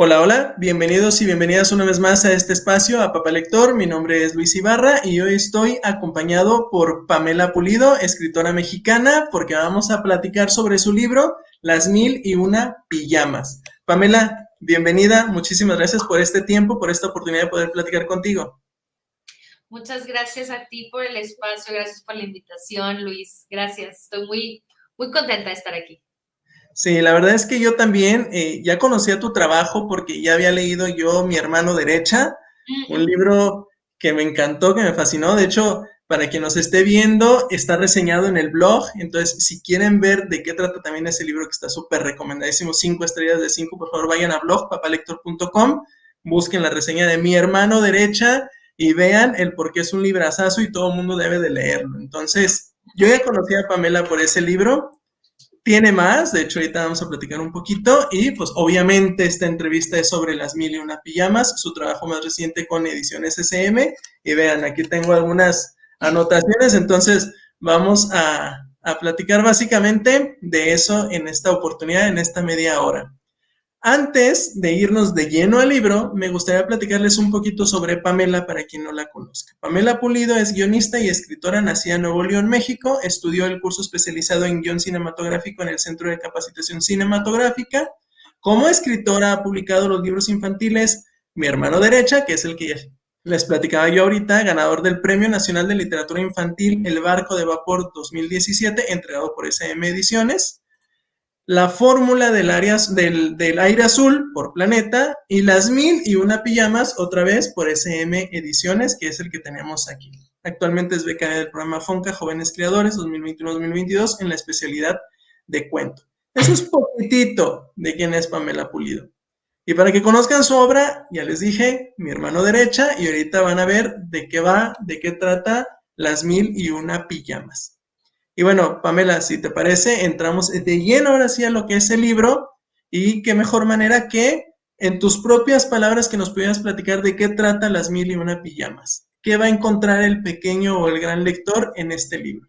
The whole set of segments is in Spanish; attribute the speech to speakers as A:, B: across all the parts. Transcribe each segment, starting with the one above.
A: Hola, hola, bienvenidos y bienvenidas una vez más a este espacio, a Papá Lector. Mi nombre es Luis Ibarra y hoy estoy acompañado por Pamela Pulido, escritora mexicana, porque vamos a platicar sobre su libro Las Mil y Una Pijamas. Pamela, bienvenida, muchísimas gracias por este tiempo, por esta oportunidad de poder platicar contigo.
B: Muchas gracias a ti por el espacio, gracias por la invitación, Luis. Gracias, estoy muy contenta de estar aquí.
A: Sí, la verdad es que yo también ya conocía tu trabajo porque ya había leído yo Mi Hermano Derecha, un libro que me encantó, que me fascinó. De hecho, para quien nos esté viendo, está reseñado en el blog. Entonces, si quieren ver de qué trata también ese libro que está súper recomendadísimo, 5 estrellas de 5, por favor vayan a blog, papalector.com, busquen la reseña de Mi Hermano Derecha y vean el por qué es un librazazo y todo el mundo debe de leerlo. Entonces, yo ya conocí a Pamela por ese libro. Tiene más, de hecho ahorita vamos a platicar un poquito y pues obviamente esta entrevista es sobre Las Mil y Una Pijamas, su trabajo más reciente con Ediciones SM y vean, aquí tengo algunas anotaciones, entonces vamos a platicar básicamente de eso en esta oportunidad, en esta media hora. Antes de irnos de lleno al libro, me gustaría platicarles un poquito sobre Pamela para quien no la conozca. Pamela Pulido es guionista y escritora, nacida en Nuevo León, México. Estudió el curso especializado en guión cinematográfico en el Centro de Capacitación Cinematográfica. Como escritora ha publicado los libros infantiles Mi Hermano Derecha, que es el que les platicaba yo ahorita, ganador del Premio Nacional de Literatura Infantil El Barco de Vapor 2017, entregado por SM Ediciones. La fórmula del aire azul por Planeta y Las Mil y Una Pijamas otra vez por SM Ediciones, que es el que tenemos aquí. Actualmente es becaria del programa FONCA Jóvenes Creadores 2021-2022 en la especialidad de cuento. Eso es poquitito de quién es Pamela Pulido. Y para que conozcan su obra, ya les dije, Mi Hermano Derecha, y ahorita van a ver de qué va, de qué trata Las Mil y Una Pijamas. Y bueno, Pamela, si te parece, entramos de lleno ahora sí a lo que es el libro y qué mejor manera que en tus propias palabras que nos pudieras platicar de qué trata Las Mil y Una Pijamas. ¿Qué va a encontrar el pequeño o el gran lector en este libro?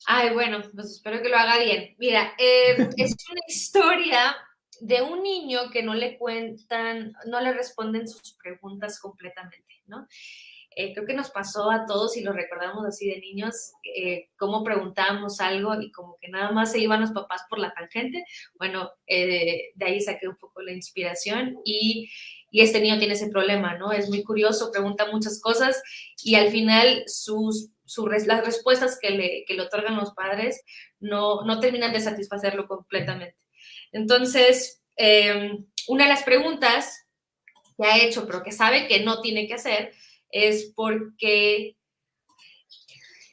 B: Ay, bueno, pues espero que lo haga bien. Mira, es una historia de un niño que no le cuentan, no le responden sus preguntas completamente, ¿no? Creo que nos pasó a todos y lo recordamos así de niños, cómo preguntábamos algo y como que nada más se iban los papás por la tangente. Bueno, de ahí saqué un poco la inspiración y este niño tiene ese problema, ¿no? Es muy curioso, pregunta muchas cosas y al final las respuestas que le otorgan los padres no terminan de satisfacerlo completamente. Entonces, una de las preguntas que ha hecho, pero que sabe que no tiene que hacer, es porque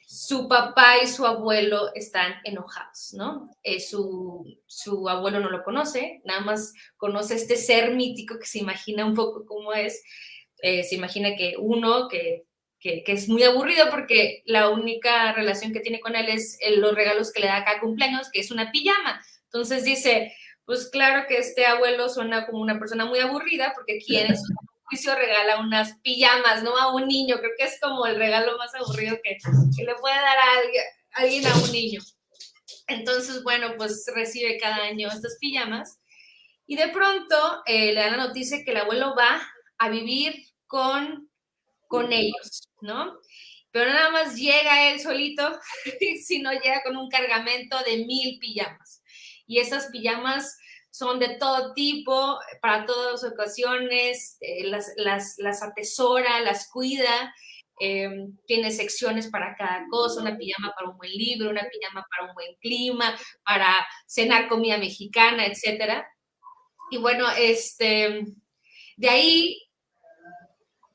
B: su papá y su abuelo están enojados, ¿no? Su abuelo no lo conoce, nada más conoce este ser mítico que se imagina un poco cómo es. Se imagina que que es muy aburrido porque la única relación que tiene con él es los regalos que le da cada cumpleaños, que es una pijama. Entonces dice, pues claro que este abuelo suena como una persona muy aburrida porque quién en su juicio regala unas pijamas, ¿no? A un niño. Creo que es como el regalo más aburrido que le puede dar a alguien a un niño. Entonces, bueno, pues recibe cada año estas pijamas y de pronto le da la noticia que el abuelo va a vivir con ellos, ¿no? Pero nada más llega él solito, sino llega con un cargamento de 1000 pijamas. Y esas pijamas son de todo tipo, para todas las ocasiones, las atesora, las cuida, tiene secciones para cada cosa, una pijama para un buen libro, una pijama para un buen clima, para cenar comida mexicana, etcétera. Y bueno, de ahí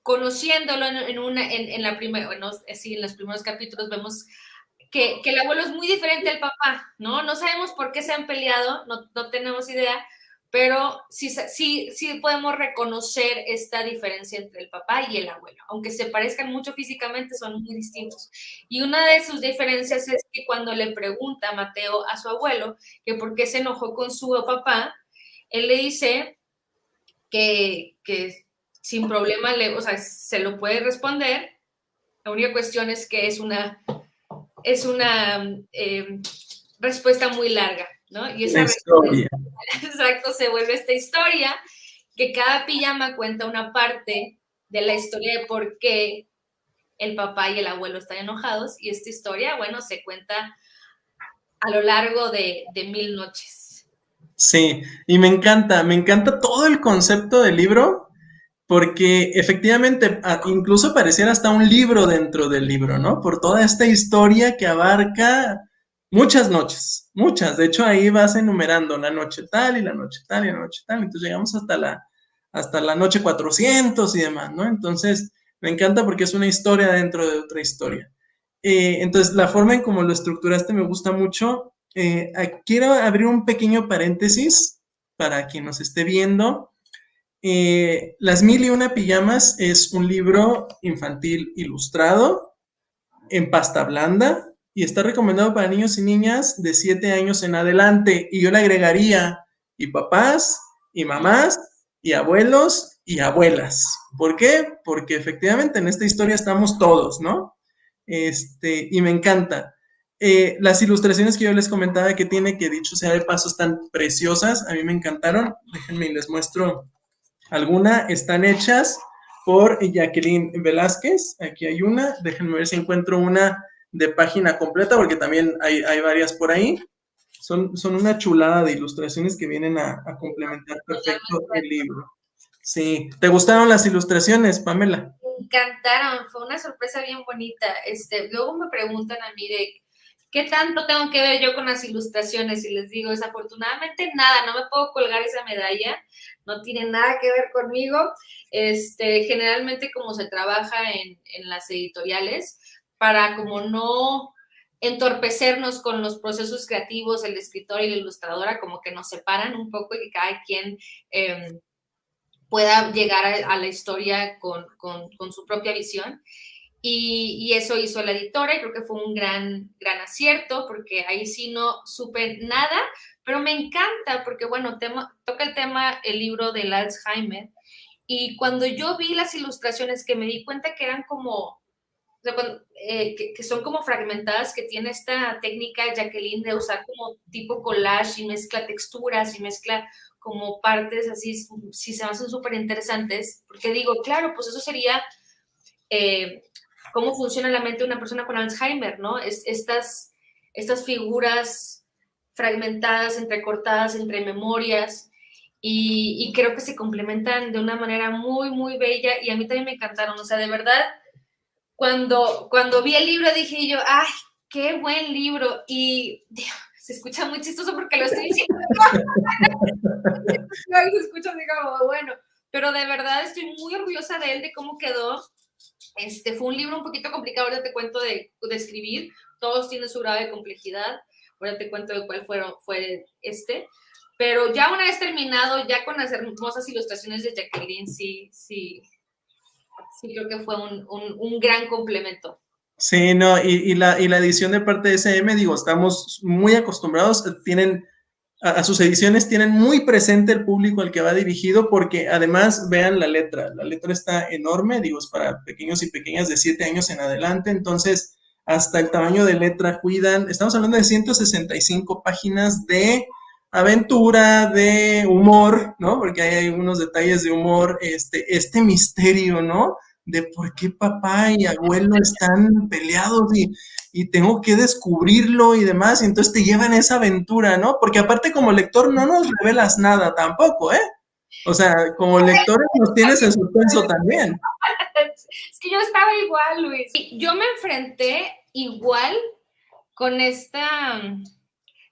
B: conociéndolo en la primera, bueno, sí, en los primeros capítulos vemos que el abuelo es muy diferente al papá, ¿no? No sabemos por qué se han peleado, no tenemos idea, pero sí podemos reconocer esta diferencia entre el papá y el abuelo. Aunque se parezcan mucho físicamente, son muy distintos. Y una de sus diferencias es que cuando le pregunta Mateo a su abuelo que por qué se enojó con su papá, él le dice que sin problema, o sea, se lo puede responder, La única cuestión es que es una respuesta muy larga, ¿no? Y esa
A: historia.
B: Exacto, se vuelve esta historia que cada pijama cuenta una parte de la historia de por qué el papá y el abuelo están enojados, y esta historia, bueno, se cuenta a lo largo de 1000 noches.
A: Sí, y me encanta todo el concepto del libro, porque efectivamente incluso pareciera hasta un libro dentro del libro, ¿no? Por toda esta historia que abarca muchas noches, muchas. De hecho, ahí vas enumerando la noche tal y la noche tal y la noche tal. Entonces llegamos hasta la noche 400 y demás, ¿no? Entonces, me encanta porque es una historia dentro de otra historia. Entonces, la forma en cómo lo estructuraste me gusta mucho. Quiero abrir un pequeño paréntesis para quien nos esté viendo. Las Mil y Una Pijamas es un libro infantil ilustrado en pasta blanda y está recomendado para niños y niñas de 7 años en adelante. Y yo le agregaría y papás, y mamás, y abuelos, y abuelas. ¿Por qué? Porque efectivamente en esta historia estamos todos, ¿no? Y me encanta. Las ilustraciones que yo les comentaba que tiene, que dicho sea de paso, están preciosas, a mí me encantaron. Déjenme y les muestro alguna. Están hechas por Jacqueline Velázquez. Aquí hay una. Déjenme ver si encuentro una de página completa, porque también hay varias por ahí. Son una chulada de ilustraciones que vienen a complementar perfecto el libro. Sí. ¿Te gustaron las ilustraciones, Pamela?
B: Me encantaron, fue una sorpresa bien bonita. Luego me preguntan a mí de qué tanto tengo que ver yo con las ilustraciones y les digo, desafortunadamente nada, no me puedo colgar esa medalla, no tiene nada que ver conmigo. Generalmente como se trabaja en las editoriales, para como no entorpecernos con los procesos creativos, el escritor y la ilustradora como que nos separan un poco y que cada quien pueda llegar a la historia con su propia visión. Y eso hizo la editora y creo que fue un gran acierto, porque ahí sí no supe nada, pero me encanta porque, bueno, toca el libro del Alzheimer, y cuando yo vi las ilustraciones, que me di cuenta que eran como, que son como fragmentadas, que tiene esta técnica Jacqueline de usar como tipo collage y mezcla texturas y mezcla como partes así, sí se me hacen súper interesantes, porque digo, claro, pues eso sería cómo funciona la mente de una persona con Alzheimer, ¿no? Estas figuras fragmentadas, entrecortadas entre memorias, y creo que se complementan de una manera muy, muy bella, y a mí también me encantaron. O sea, de verdad, cuando vi el libro dije yo, ¡ay, qué buen libro! Y Dios, se escucha muy chistoso porque lo estoy diciendo. Se escucha así como, bueno, pero de verdad estoy muy orgullosa de él, de cómo quedó. Fue un libro un poquito complicado, ahora te cuento de escribir, todos tienen su grado de complejidad, ahora te cuento de cuál fue pero ya una vez terminado, ya con las hermosas ilustraciones de Jacqueline, sí creo que fue un gran complemento.
A: Sí, no, y la edición de parte de SM, digo, estamos muy acostumbrados, a sus ediciones tienen muy presente el público al que va dirigido, porque además vean la letra está enorme, digo, es para pequeños y pequeñas de 7 años en adelante, entonces hasta el tamaño de letra cuidan. Estamos hablando de 165 páginas de aventura, de humor, ¿no? Porque hay unos detalles de humor, este misterio, ¿no? De por qué papá y abuelo están peleados y tengo que descubrirlo y demás, y entonces te llevan esa aventura, ¿no? Porque aparte como lector no nos revelas nada tampoco, ¿eh? O sea, como lectores nos tienes en suspenso también.
B: Es que yo estaba igual, Luis. Yo me enfrenté igual con esta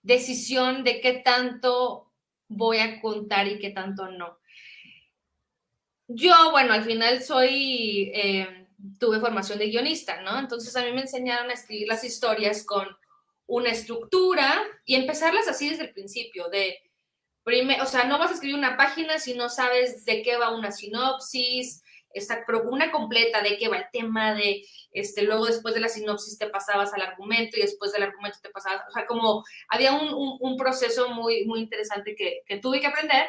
B: decisión de qué tanto voy a contar y qué tanto no. Yo, bueno, al final tuve formación de guionista, ¿no? Entonces a mí me enseñaron a escribir las historias con una estructura y empezarlas así desde el principio, o sea, no vas a escribir una página si no sabes de qué va una sinopsis, pero una completa de qué va el tema, luego después de la sinopsis te pasabas al argumento y después del argumento te pasabas, o sea, como había un proceso muy, muy interesante que tuve que aprender,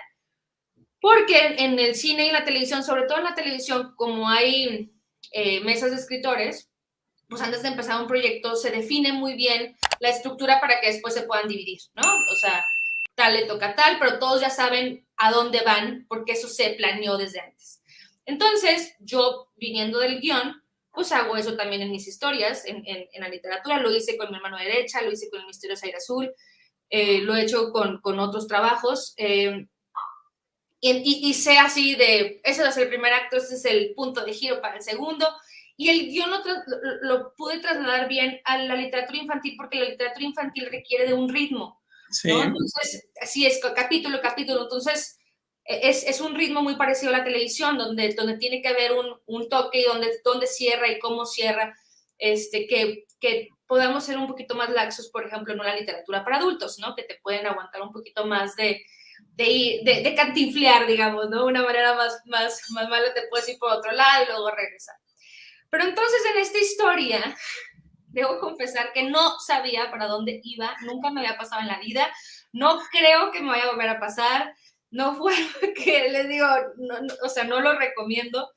B: porque en el cine y en la televisión, sobre todo en la televisión, como hay mesas de escritores, pues antes de empezar un proyecto se define muy bien la estructura para que después se puedan dividir, ¿no? O sea, tal le toca tal, pero todos ya saben a dónde van porque eso se planeó desde antes. Entonces, yo viniendo del guión, pues hago eso también en mis historias, en la literatura, lo hice con mi hermano derecha, lo hice con el misterioso aire azul, lo he hecho con otros trabajos, y sé así de, ese es el primer acto, ese es el punto de giro para el segundo, y el guión lo pude trasladar bien a la literatura infantil porque la literatura infantil requiere de un ritmo,
A: Sí.
B: ¿no? Entonces, así es, capítulo, capítulo, entonces es un ritmo muy parecido a la televisión, donde tiene que haber un toque y donde cierra y cómo cierra, que podamos ser un poquito más laxos, por ejemplo, en una literatura para adultos, ¿no? Que te pueden aguantar un poquito más de cantinflear, digamos, ¿no? Una manera más mala te puedes ir por otro lado y luego regresar. Pero entonces en esta historia, debo confesar que no sabía para dónde iba, nunca me había pasado en la vida, no creo que me vaya a volver a pasar, no fue que les digo, o sea, no lo recomiendo.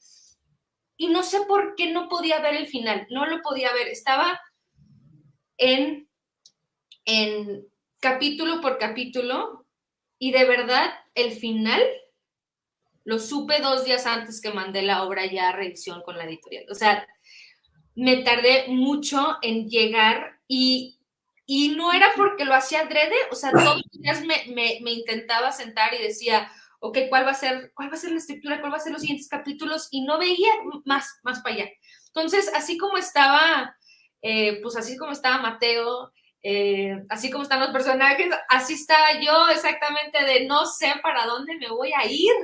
B: Y no sé por qué no podía ver el final, no lo podía ver, estaba en capítulo por capítulo y de verdad el final lo supe 2 días antes que mandé la obra ya a revisión con la editorial. O sea, me tardé mucho en llegar y no era porque lo hacía adrede, o sea, todos los días me intentaba sentar y decía, ok, ¿cuál va a ser la estructura? ¿Cuál va a ser los siguientes capítulos? Y no veía más para allá. Entonces, así como estaba, pues así como estaba Mateo, así como están los personajes, así estaba yo exactamente de no sé para dónde me voy a ir.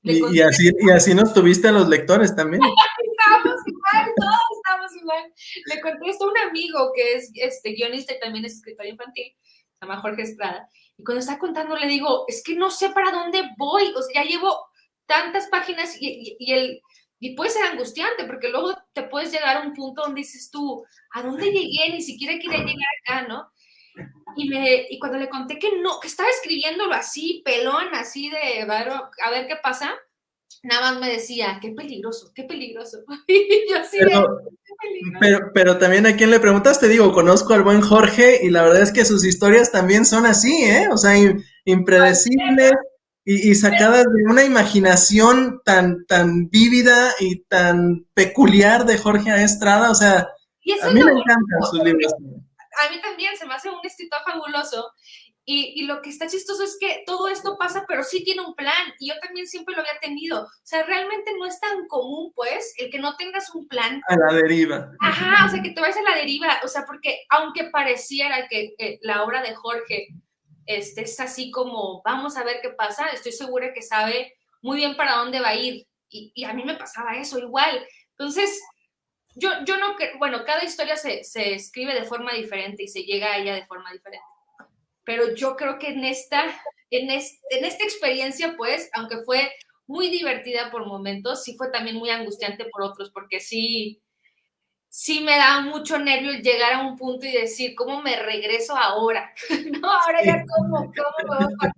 A: Y así nos tuviste a los lectores también.
B: Estábamos igual, todos estábamos igual. Le conté esto a un amigo que es guionista y también es escritor infantil, se llama Jorge Estrada, y cuando está contando le digo, es que no sé para dónde voy, o sea, ya llevo tantas páginas y puede ser angustiante, porque luego te puedes llegar a un punto donde dices tú, ¿a dónde llegué? Ni siquiera quería llegar acá, ¿no? Y cuando le conté que no, que estaba escribiéndolo así, pelón, así de, a ver qué pasa, nada más me decía, qué peligroso, qué peligroso. Y yo así de, qué peligroso.
A: Pero también a quien le preguntaste, digo, conozco al buen Jorge y la verdad es que sus historias también son así, ¿eh? O sea, impredecibles y sacadas de una imaginación tan vívida y tan peculiar de Jorge A. Estrada, o sea,
B: Y eso
A: a
B: es
A: mí
B: lo
A: me
B: bonito,
A: encantan sus libros.
B: a mí también se me hace un escritor fabuloso. Y lo que está chistoso es que todo esto pasa, pero sí tiene un plan. Y yo también siempre lo había tenido. O sea, realmente no es tan común, pues, el que no tengas un plan.
A: A la deriva.
B: Ajá, o sea, que te vayas a la deriva. O sea, porque aunque pareciera que la obra de Jorge es así como, vamos a ver qué pasa, estoy segura que sabe muy bien para dónde va a ir. Y a mí me pasaba eso igual. Entonces, yo no, bueno, cada historia se escribe de forma diferente y se llega a ella de forma diferente. Pero yo creo que en esta experiencia, pues, aunque fue muy divertida por momentos, sí fue también muy angustiante por otros, porque sí me da mucho nervio llegar a un punto y decir, ¿cómo me regreso ahora? No, ahora ya, ¿cómo me va a pasar?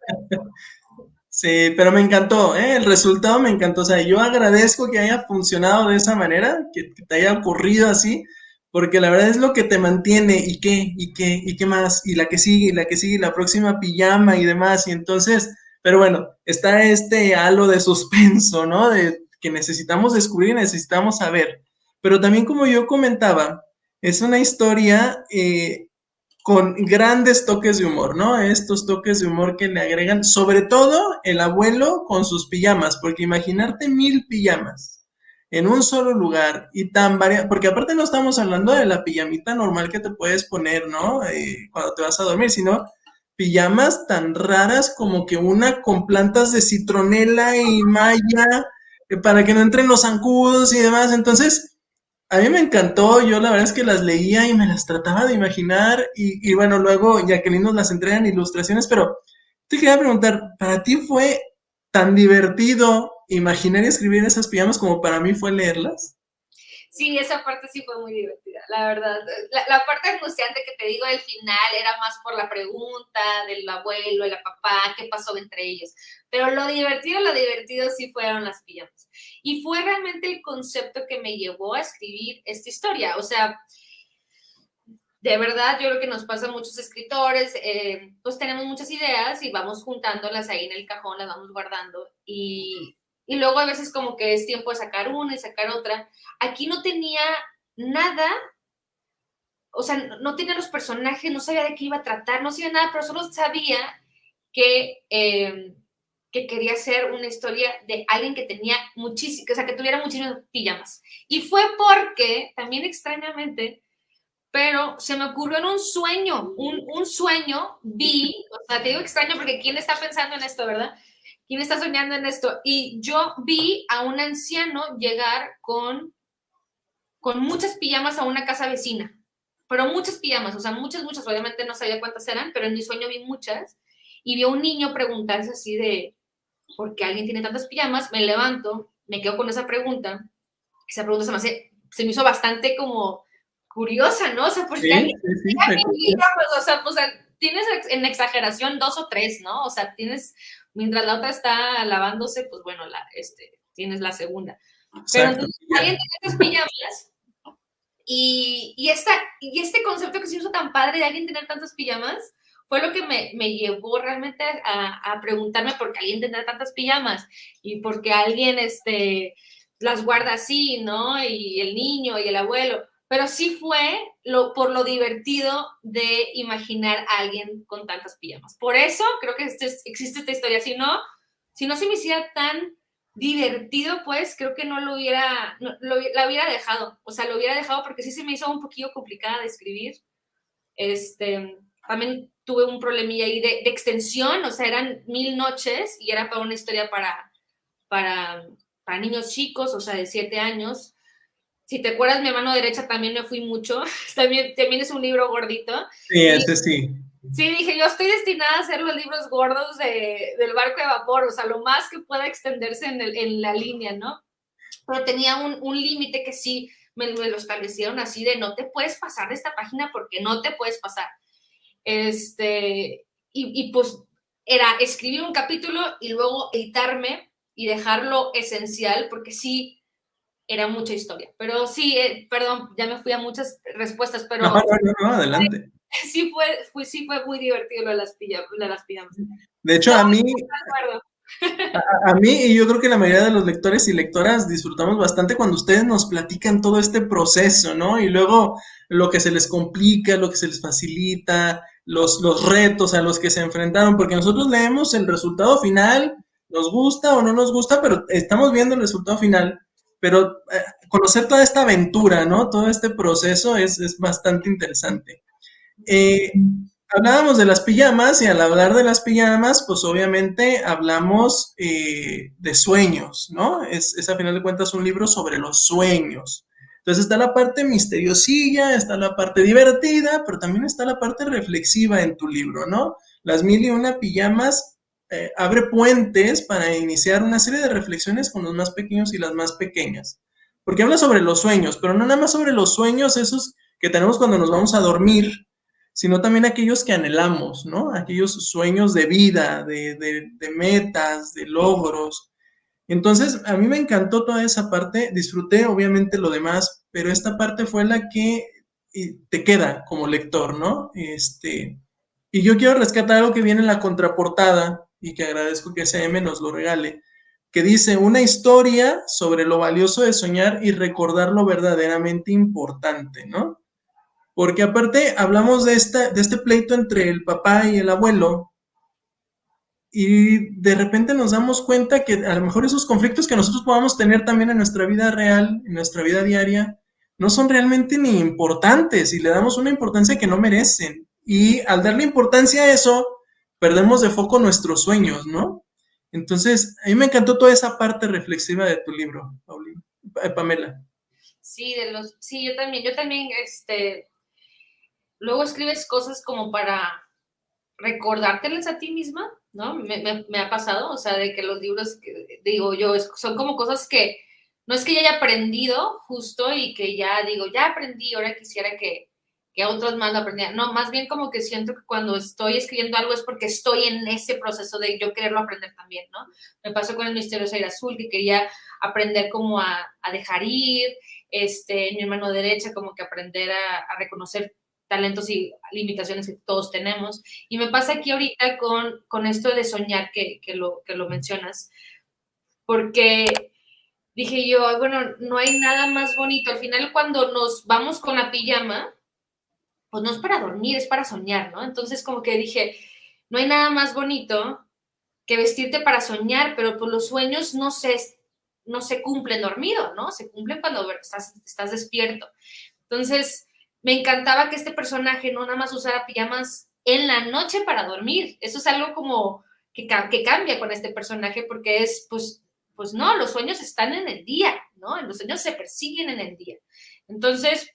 A: Sí, pero me encantó, ¿eh? El resultado me encantó. O sea, yo agradezco que haya funcionado de esa manera, que te haya ocurrido así, porque la verdad es lo que te mantiene, y qué más, y la que sigue, y la que sigue, y la próxima pijama y demás. Y entonces, pero bueno, está este halo de suspenso, ¿no? De que necesitamos descubrir, necesitamos saber. Pero también, como yo comentaba, es una historia con grandes toques de humor, ¿no? Estos toques de humor que le agregan, sobre todo el abuelo con sus pijamas, porque imaginarte 1000 pijamas en un solo lugar y tan variadas, porque aparte no estamos hablando de la pijamita normal que te puedes poner, ¿no? Cuando te vas a dormir, sino pijamas tan raras como que una con plantas de citronela y malla, para que no entren los zancudos y demás. Entonces, a mí me encantó, yo la verdad es que las leía y me las trataba de imaginar y bueno, luego Jacqueline nos las entrega en ilustraciones, pero te quería preguntar, ¿para ti fue tan divertido imaginar y escribir esas pijamas como para mí fue leerlas?
B: Sí, esa parte sí fue muy divertida, la verdad. La parte angustiante que te digo del final era más por la pregunta del abuelo, el papá, qué pasó entre ellos. Pero lo divertido sí fueron las pijamas. Y fue realmente el concepto que me llevó a escribir esta historia. O sea, de verdad, yo creo que nos pasa a muchos escritores, pues tenemos muchas ideas y vamos juntándolas ahí en el cajón, las vamos guardando y luego a veces como que es tiempo de sacar una y sacar otra. Aquí no tenía nada, o sea, no tenía los personajes, no sabía de qué iba a tratar, no sabía nada, pero solo sabía que quería hacer una historia de alguien que tenía muchísimas, o sea, que tuviera muchísimas pijamas. Y fue porque, también extrañamente, pero se me ocurrió en un sueño, un sueño, vi, o sea, te digo extraño porque ¿quién está pensando en esto, verdad? ¿Quién está soñando en esto? Y yo vi a un anciano llegar con muchas pijamas a una casa vecina, pero muchas pijamas, o sea, muchas, obviamente no sabía cuántas eran, pero en mi sueño vi muchas, y vi a un niño preguntarse así de, ¿por qué alguien tiene tantas pijamas? Me levanto, me quedo con esa pregunta se me hizo bastante como curiosa, ¿no? O sea, ¿por qué alguien
A: sí,
B: tiene pijamas? O sea, tienes en exageración 2 o 3, ¿no? O sea, tienes, mientras la otra está lavándose, pues bueno, tienes la segunda. Pero
A: Exacto.
B: entonces, alguien tiene estas pijamas y este concepto que se hizo tan padre de alguien tener tantas pijamas fue lo que me llevó realmente a preguntarme por qué alguien tendrá tantas pijamas y por qué alguien las guarda así, ¿no? Y el niño y el abuelo. Pero sí fue por lo divertido de imaginar a alguien con tantas pijamas. Por eso creo que existe esta historia. Si no se me hiciera tan divertido, pues creo que no lo hubiera, la hubiera dejado, o sea, lo hubiera dejado porque sí se me hizo un poquillo complicada de escribir. También tuve un problemilla ahí de extensión, o sea, eran 1000 noches y era para una historia para niños chicos, o sea, de 7 años. Si te acuerdas, mi mano derecha también me fui mucho, también es un libro gordito.
A: Sí, ese sí.
B: Sí, dije, yo estoy destinada a hacer los libros gordos del barco de vapor, o sea, lo más que pueda extenderse en la línea, ¿no? Pero tenía un límite que sí me lo establecieron así de no te puedes pasar de esta página porque no te puedes pasar. Y pues era escribir un capítulo y luego editarme y dejarlo esencial porque sí era mucha historia. Pero sí, perdón, ya me fui a muchas respuestas, pero
A: No, adelante.
B: sí fue muy divertido lo de las pijamas.
A: De hecho, a mí y yo creo que la mayoría de los lectores y lectoras disfrutamos bastante cuando ustedes nos platican todo este proceso, ¿no? Y luego lo que se les complica, lo que se les facilita, los retos a los que se enfrentaron, porque nosotros leemos el resultado final, nos gusta o no nos gusta, pero estamos viendo el resultado final. Pero conocer toda esta aventura, ¿no? Todo este proceso es bastante interesante. Eh, Hablábamos de las pijamas y al hablar de las pijamas, pues obviamente hablamos de sueños, ¿no? Es a final de cuentas un libro sobre los sueños. Entonces está la parte misteriosilla, está la parte divertida, pero también está la parte reflexiva en tu libro, ¿no? Las mil y una pijamas abre puentes para iniciar una serie de reflexiones con los más pequeños y las más pequeñas. Porque habla sobre los sueños, pero no nada más sobre los sueños esos que tenemos cuando nos vamos a dormir, sino también aquellos que anhelamos, ¿no? Aquellos sueños de vida, de metas, de logros. Entonces, a mí me encantó toda esa parte, disfruté obviamente lo demás, pero esta parte fue la que te queda como lector, ¿no? Y yo quiero rescatar algo que viene en la contraportada y que agradezco que SM nos lo regale, que dice una historia sobre lo valioso de soñar y recordar lo verdaderamente importante, ¿no? Porque aparte hablamos de este pleito entre el papá y el abuelo y de repente nos damos cuenta que a lo mejor esos conflictos que nosotros podamos tener también en nuestra vida real, en nuestra vida diaria, no son realmente ni importantes y le damos una importancia que no merecen. Y al darle importancia a eso, perdemos de foco nuestros sueños, ¿no? Entonces, a mí me encantó toda esa parte reflexiva de tu libro, Pamela.
B: Sí, yo también, luego escribes cosas como para recordártelas a ti misma, ¿no? Me ha pasado, o sea, de que los libros, digo yo, son como cosas que no es que ya haya aprendido justo y que ya digo, ya aprendí, ahora quisiera que otros más lo aprendieran. No, más bien como que siento que cuando estoy escribiendo algo es porque estoy en ese proceso de yo quererlo aprender también, ¿no? Me pasó con el Misterioso Aire Azul, que quería aprender como a dejar ir, mi mano derecha como que aprender a reconocer talentos y limitaciones que todos tenemos. Y me pasa aquí ahorita con esto de soñar que lo mencionas, porque dije yo, bueno, no hay nada más bonito. Al final, cuando nos vamos con la pijama, pues no es para dormir, es para soñar, ¿no? Entonces, como que dije, no hay nada más bonito que vestirte para soñar, pero pues los sueños no se cumplen dormido, ¿no? Se cumplen cuando estás despierto. Entonces, me encantaba que este personaje no nada más usara pijamas en la noche para dormir. Eso es algo como que cambia con este personaje, porque es, pues no, los sueños están en el día, ¿no? Los sueños se persiguen en el día. Entonces,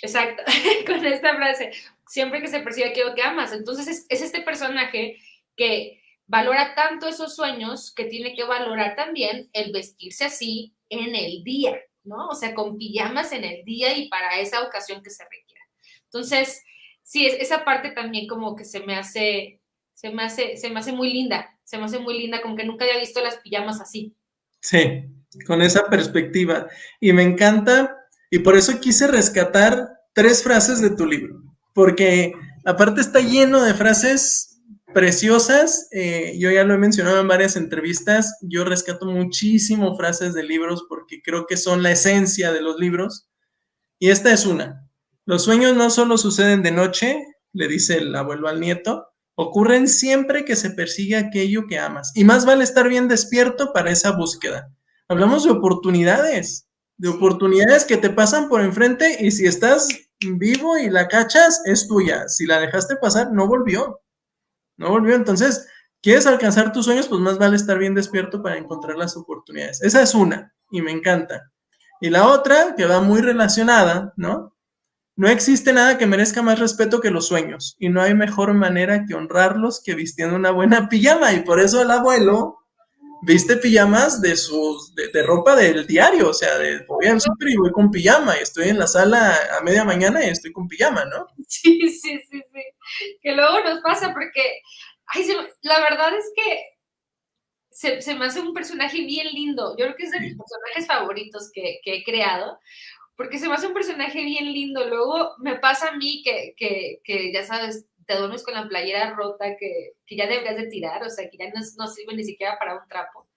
B: exacto, con esta frase, siempre que se persigue aquello que amas. Entonces, es este personaje que valora tanto esos sueños que tiene que valorar también el vestirse así en el día, ¿no? O sea, con pijamas en el día y para esa ocasión que se requiera. Entonces, sí, esa parte también como que se me hace muy linda, como que nunca había visto las pijamas así.
A: Sí, con esa perspectiva. Y me encanta, y por eso quise rescatar 3 frases de tu libro, porque aparte está lleno de frases preciosas. Yo ya lo he mencionado en varias entrevistas, yo rescato muchísimo frases de libros porque creo que son la esencia de los libros. Y esta es una. Los sueños no solo suceden de noche, le dice el abuelo al nieto, ocurren siempre que se persigue aquello que amas. Y más vale estar bien despierto para esa búsqueda. Hablamos de oportunidades que te pasan por enfrente y si estás vivo y la cachas, es tuya. Si la dejaste pasar, no volvió. No volvió. Entonces, ¿quieres alcanzar tus sueños? Pues más vale estar bien despierto para encontrar las oportunidades. Esa es una y me encanta. Y la otra, que va muy relacionada, ¿no? No existe nada que merezca más respeto que los sueños, y no hay mejor manera que honrarlos que vistiendo una buena pijama, y por eso el abuelo viste pijamas de ropa del diario, o sea, voy al súper y voy con pijama, y estoy en la sala a media mañana y estoy con pijama, ¿no?
B: Sí, sí, sí, sí. Que luego nos pasa porque, ay, la verdad es que se me hace un personaje bien lindo. Yo creo que es de mis personajes favoritos que he creado, porque se me hace un personaje bien lindo. Luego me pasa a mí que ya sabes, te duermes con la playera rota que ya deberías de tirar, o sea, que ya no sirve ni siquiera para un trapo.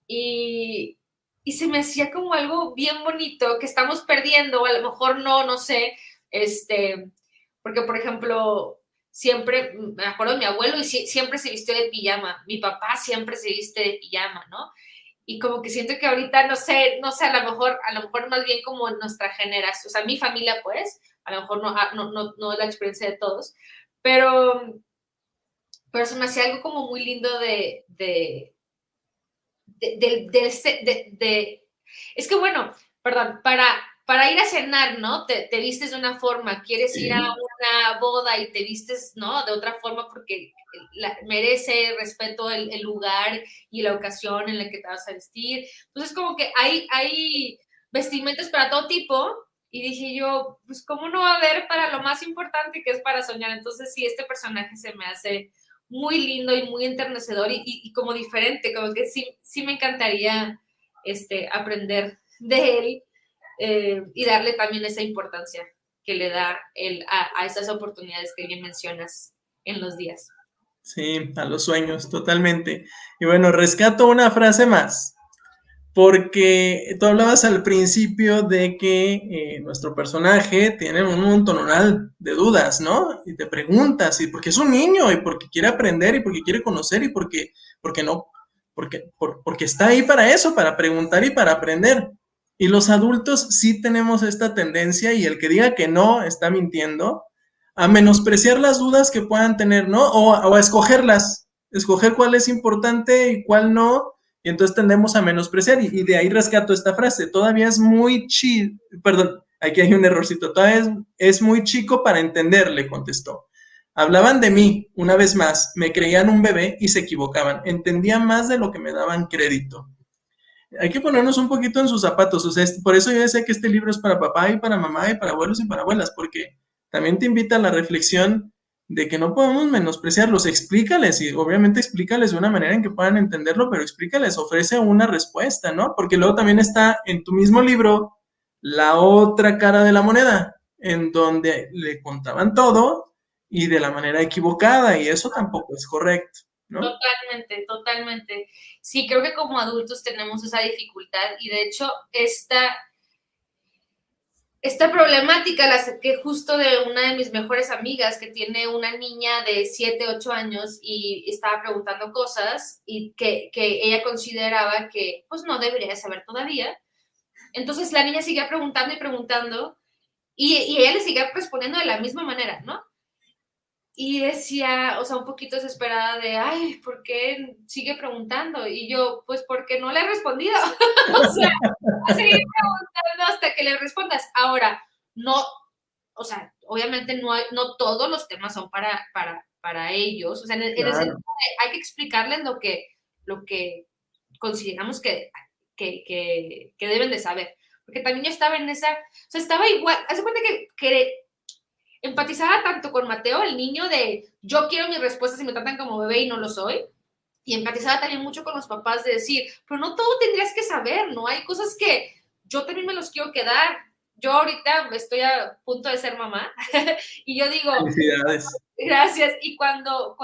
B: Y se me hacía como algo bien bonito que estamos perdiendo, o a lo mejor no sé, porque por ejemplo, siempre, me acuerdo de mi abuelo y siempre se vistió de pijama, mi papá siempre se viste de pijama, ¿no? Y como que siento que ahorita, no sé, a lo mejor más bien como nuestra generación, o sea, mi familia pues, a lo mejor no es la experiencia de todos, pero se me hacía algo como muy lindo es que bueno, perdón, para ir a cenar, ¿no? Te vistes de una forma, quieres ir a una boda y te vistes, ¿no? De otra forma porque merece respeto el lugar y la ocasión en la que te vas a vestir. Entonces, como que hay vestimentas para todo tipo y dije yo, pues, ¿cómo no va a haber para lo más importante que es para soñar? Entonces, sí, este personaje se me hace muy lindo y muy enternecedor y como diferente, como que sí me encantaría aprender de él y darle también esa importancia que le da él a esas oportunidades que bien mencionas en los días.
A: Sí, a los sueños, totalmente. Y bueno, rescato una frase más, porque tú hablabas al principio de que nuestro personaje tiene un montonal de dudas, ¿no? Y te preguntas, y porque es un niño, y porque quiere aprender, y porque quiere conocer, y porque está ahí para eso, para preguntar y para aprender. Y los adultos sí tenemos esta tendencia, y el que diga que no está mintiendo, a menospreciar las dudas que puedan tener, ¿no? O a escogerlas, escoger cuál es importante y cuál no, y entonces tendemos a menospreciar, y de ahí rescato esta frase, todavía es muy chico, perdón, aquí hay un errorcito, todavía es muy chico para entender, le contestó. Hablaban de mí, una vez más, me creían un bebé y se equivocaban, entendía más de lo que me daban crédito. Hay que ponernos un poquito en sus zapatos, o sea, por eso yo decía que este libro es para papá y para mamá y para abuelos y para abuelas, porque también te invita a la reflexión de que no podemos menospreciarlos, explícales, y obviamente explícales de una manera en que puedan entenderlo, pero explícales, ofrece una respuesta, ¿no? Porque luego también está en tu mismo libro la otra cara de la moneda, en donde le contaban todo y de la manera equivocada, y eso tampoco es correcto, ¿no?
B: Totalmente, totalmente. Sí, creo que como adultos tenemos esa dificultad y de hecho esta problemática, que justo de una de mis mejores amigas que tiene una niña de 7, 8 años y estaba preguntando cosas y que ella consideraba que pues no debería saber todavía. Entonces la niña seguía preguntando y preguntando y ella le seguía respondiendo de la misma manera, ¿no? Y decía, o sea, un poquito desesperada de, ay, ¿por qué sigue preguntando? Y yo, pues porque no le he respondido. O sea, a seguir preguntando hasta que le respondas. Ahora, no, o sea, obviamente no todos los temas son para ellos. O sea, en el sentido
A: Claro.
B: de hay que explicarles lo que consideramos que deben de saber. Porque también yo estaba en esa, o sea, estaba igual, hace cuenta que empatizaba tanto con Mateo, el niño de yo quiero mis respuestas y me tratan como bebé y no lo soy. Y empatizaba también mucho con los papás de decir, pero no todo tendrías que saber, ¿no? Hay cosas que yo también me los quiero quedar. Yo ahorita estoy a punto de ser mamá y yo digo,
A: Felicidades.
B: gracias. Y cuando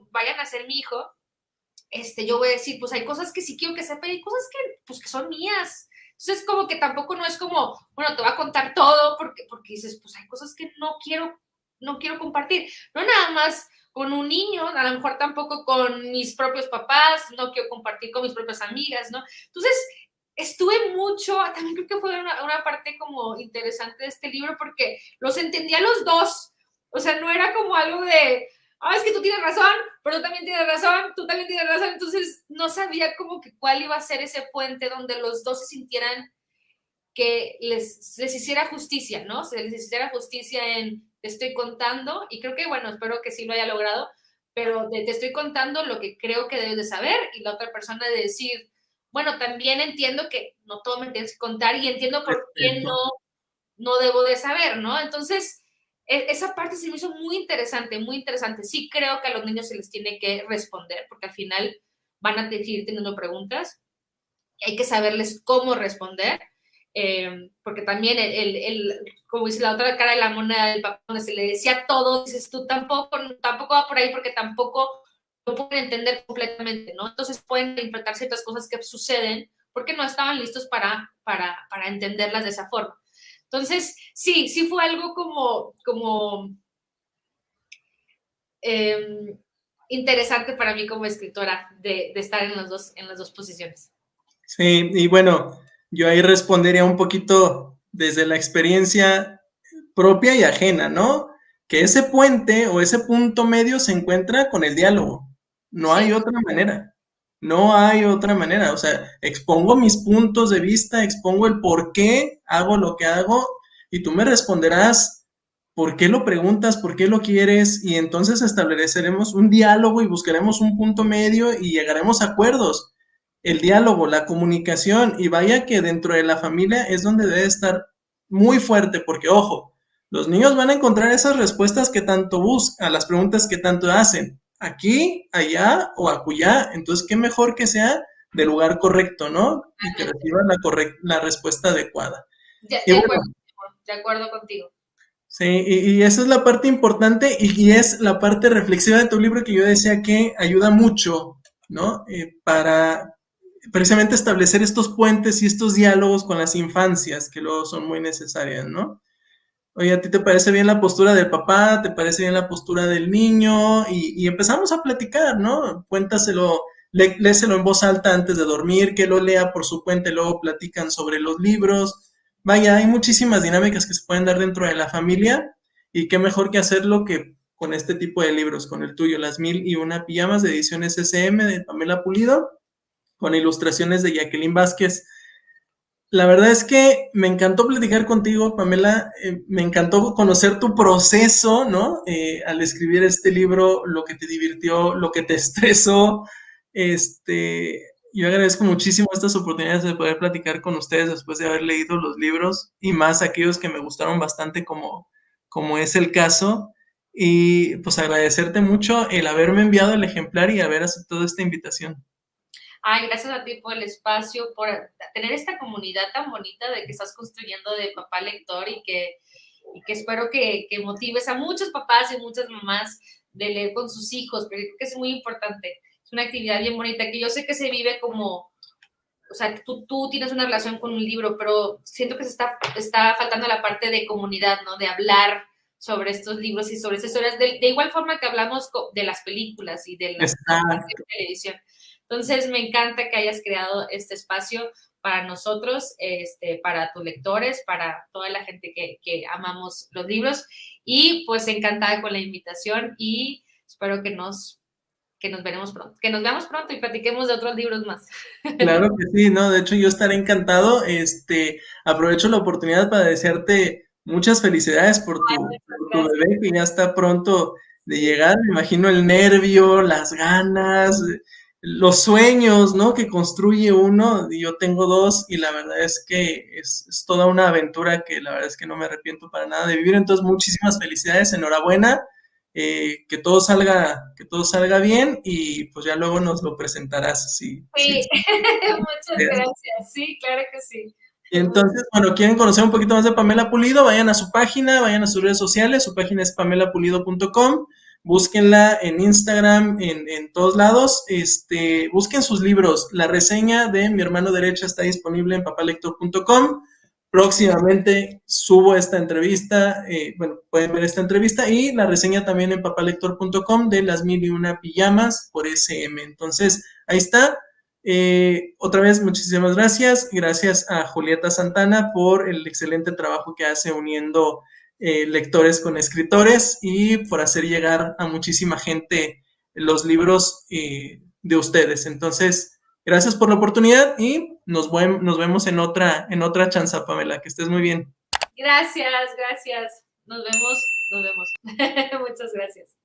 B: vayan a ser mi hijo, yo voy a decir, pues hay cosas que sí quiero que sepa y hay cosas que, pues, que son mías. Entonces, como que tampoco no es como, bueno, te voy a contar todo porque dices, pues hay cosas que no quiero compartir. No nada más con un niño, a lo mejor tampoco con mis propios papás, no quiero compartir con mis propias amigas, ¿no? Entonces, estuve mucho, también creo que fue una parte como interesante de este libro porque los entendía los dos. O sea, no era como algo de, es que tú tienes razón, pero tú también tienes razón, tú también tienes razón. Entonces no sabía como que cuál iba a ser ese puente donde los dos se sintieran que les hiciera justicia, ¿no? Se les hiciera justicia en te estoy contando, y creo que, bueno, espero que sí lo haya logrado, pero te estoy contando lo que creo que debes de saber, y la otra persona de decir, bueno, también entiendo que no todo me tienes que contar y entiendo por qué no debo de saber, ¿no? Entonces, esa parte se me hizo muy interesante, muy interesante. Sí creo que a los niños se les tiene que responder, porque al final van a seguir teniendo preguntas. Hay que saberles cómo responder, porque también como dice la otra cara de la moneda del papá, donde se le decía todo, dices tú tampoco va por ahí porque tampoco lo pueden entender completamente, ¿no? Entonces pueden interpretar ciertas cosas que suceden porque no estaban listos para entenderlas de esa forma. Entonces, sí fue algo como interesante para mí como escritora de estar en las dos posiciones.
A: Sí, y bueno, yo ahí respondería un poquito desde la experiencia propia y ajena, ¿no? Que ese puente o ese punto medio se encuentra con el diálogo. No
B: Sí.
A: hay otra manera. No hay otra manera. O sea, expongo mis puntos de vista, expongo el por qué hago lo que hago y tú me responderás por qué lo preguntas, por qué lo quieres y entonces estableceremos un diálogo y buscaremos un punto medio y llegaremos a acuerdos. El diálogo, la comunicación y vaya que dentro de la familia es donde debe estar muy fuerte porque, ojo, los niños van a encontrar esas respuestas que tanto buscan, a las preguntas que tanto hacen, aquí, allá o acullá. Entonces, qué mejor que sea del lugar correcto, ¿no? Y que reciban la respuesta adecuada. Y bueno,
B: De acuerdo contigo.
A: sí, y esa es la parte importante y es la parte reflexiva de tu libro que yo decía que ayuda mucho, ¿no? Para precisamente establecer estos puentes y estos diálogos con las infancias que luego son muy necesarias, ¿no? Oye, ¿a ti te parece bien la postura del papá? ¿Te parece bien la postura del niño? Y empezamos a platicar, ¿no? Cuéntaselo, léselo en voz alta antes de dormir, que lo lea por su cuenta y luego platican sobre los libros. Vaya, hay muchísimas dinámicas que se pueden dar dentro de la familia y qué mejor que hacerlo que con este tipo de libros, con el tuyo, Las Mil y Una Pijamas de ediciones SM de Pamela Pulido, con ilustraciones de Jacqueline Vázquez. La verdad es que me encantó platicar contigo, Pamela. Me encantó conocer tu proceso, ¿no? Al escribir este libro, lo que te divirtió, lo que te estresó. Yo agradezco muchísimo estas oportunidades de poder platicar con ustedes después de haber leído los libros y más aquellos que me gustaron bastante como es el caso. Y pues agradecerte mucho el haberme enviado el ejemplar y haber aceptado esta invitación.
B: Ay, gracias a ti por el espacio, por tener esta comunidad tan bonita de que estás construyendo de papá lector y que espero que motives a muchos papás y muchas mamás de leer con sus hijos, porque creo que es muy importante. Es una actividad bien bonita que yo sé que se vive como, o sea, tú tienes una relación con un libro, pero siento que está faltando la parte de comunidad, ¿no? De hablar sobre estos libros y sobre esas historias, de igual forma que hablamos de las películas y de las
A: Exacto.
B: de televisión. Entonces, me encanta que hayas creado este espacio para nosotros, para tus lectores, para toda la gente que amamos los libros, y pues encantada con la invitación y espero que nos veremos pronto, que nos veamos pronto y platiquemos de otros libros más.
A: Claro que sí, no, de hecho yo estaré encantado. Aprovecho la oportunidad para desearte muchas felicidades por tu
B: Gracias.
A: bebé que ya está pronto de llegar. Me imagino el nervio, las ganas, los sueños, ¿no? Que construye uno. Yo tengo dos y la verdad es que es toda una aventura que la verdad es que no me arrepiento para nada de vivir. Entonces, muchísimas felicidades, enhorabuena. Que todo salga bien y pues ya luego nos lo presentarás.
B: Sí, muchas gracias. Sí, claro que sí.
A: Y entonces, bueno, quieren conocer un poquito más de Pamela Pulido, vayan a su página, vayan a sus redes sociales, su página es pamelapulido.com, búsquenla en Instagram, en todos lados, busquen sus libros, la reseña de Mi Hermano Derecha está disponible en papalector.com, próximamente subo esta entrevista, bueno, pueden ver esta entrevista y la reseña también en papalector.com de Las Mil y Una Pijamas por SM, entonces ahí está. Otra vez, muchísimas gracias. Gracias a Julieta Santana por el excelente trabajo que hace uniendo lectores con escritores y por hacer llegar a muchísima gente los libros de ustedes. Entonces, gracias por la oportunidad y nos vemos en otra chanza, Pamela. Que estés muy bien.
B: Gracias, gracias. Nos vemos, nos vemos. Muchas gracias.